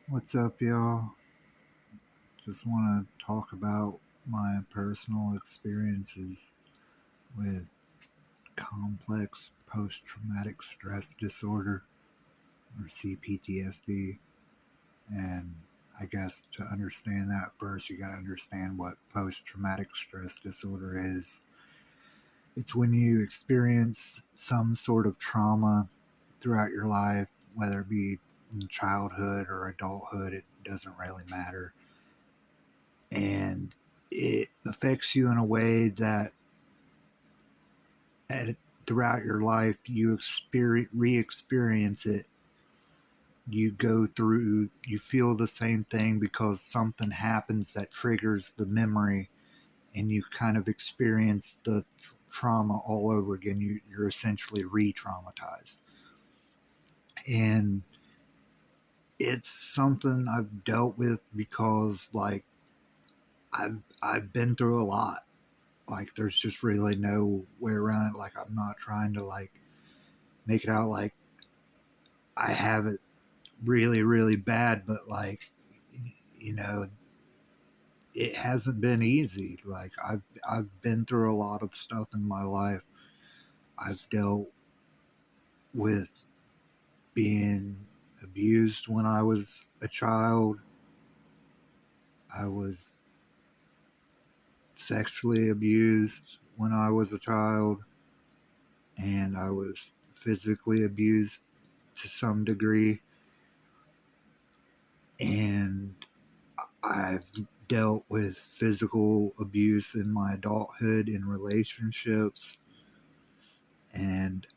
What's up, y'all? Just want to talk about my personal experiences with complex post traumatic stress disorder, or CPTSD. And I guess to understand that first, you got to understand what post traumatic stress disorder is. It's when you experience some sort of trauma throughout your life, whether it be in childhood or adulthood, it doesn't really matter, and it affects you in a way that at, throughout your life you re-experience it. You go through, you feel the same thing because something happens that triggers the memory, and you kind of experience the trauma all over again. You're essentially re-traumatized, and it's something I've dealt with because I've been through a lot. Like, there's just really no way around it. Like, I'm not trying to like make it out like I have it really really bad, but like, you know, it hasn't been easy. Like, I've been through a lot of stuff in my life. I've dealt with being abused when I was a child. I was sexually abused when I was a child, and I was physically abused to some degree. And I've dealt with physical abuse in my adulthood in relationships, and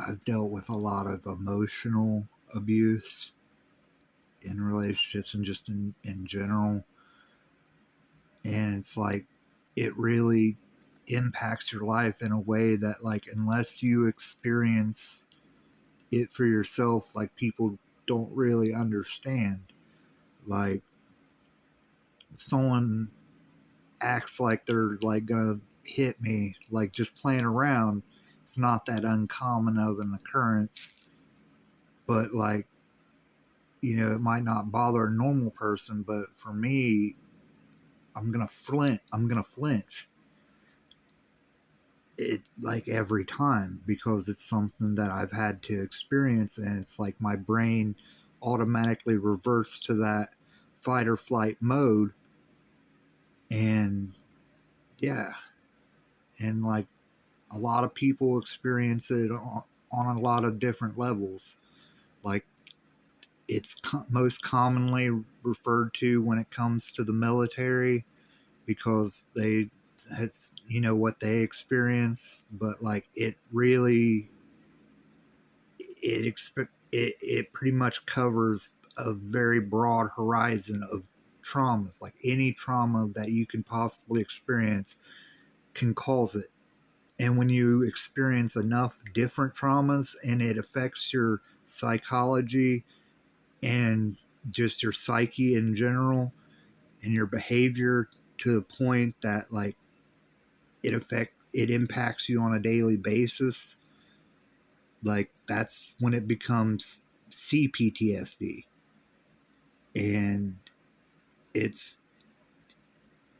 I've dealt with a lot of emotional abuse in relationships and just in general. And it's like, it really impacts your life in a way that, like, unless you experience it for yourself, like, people don't really understand. Like, someone acts like they're like gonna hit me, like just playing around, it's not that uncommon of an occurrence. But like, it might not bother a normal person, but for me, I'm gonna flinch it, like, every time, because it's something that I've had to experience, and it's like my brain automatically reverts to that fight or flight mode. And yeah, and like, a lot of people experience it on a lot of different levels. Like, it's most commonly referred to when it comes to the military, because it's what they experience. But like, it really, it pretty much covers a very broad horizon of traumas. Like, any trauma that you can possibly experience can cause it. And when you experience enough different traumas, and it affects your psychology and just your psyche in general and your behavior, to the point that like, it impacts you on a daily basis, like, that's when it becomes CPTSD. And it's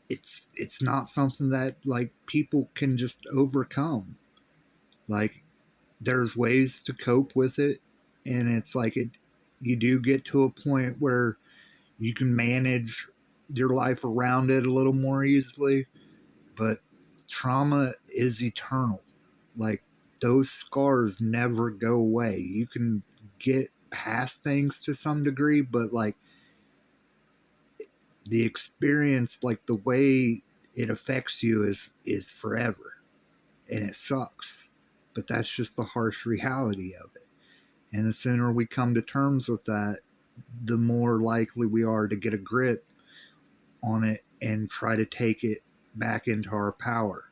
it's not something that like people can just overcome. Like, there's ways to cope with it, and it's like, you do get to a point where you can manage your life around it a little more easily. But trauma is eternal. Like, those scars never go away. You can get past things to some degree, but like, the experience, like the way it affects you, is forever, and it sucks. But that's just the harsh reality of it. And the sooner we come to terms with that, the more likely we are to get a grip on it and try to take it back into our power.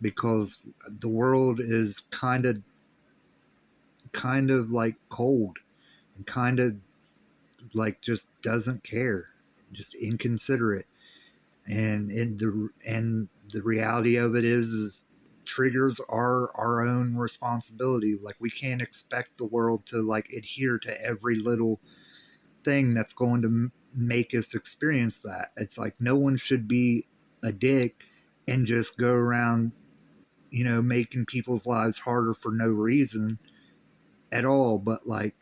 Because the world is kind of like cold, and kind of like just doesn't care, just inconsiderate. And the reality of it is triggers are our own responsibility. Like, we can't expect the world to like adhere to every little thing that's going to make us experience that. It's like no one should be a dick and just go around, making people's lives harder for no reason at all. But like,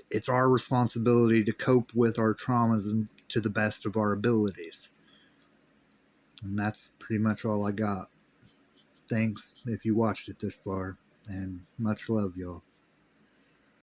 it's our responsibility to cope with our traumas and to the best of our abilities. And that's pretty much all I got. Thanks if you watched it this far, and much love, y'all.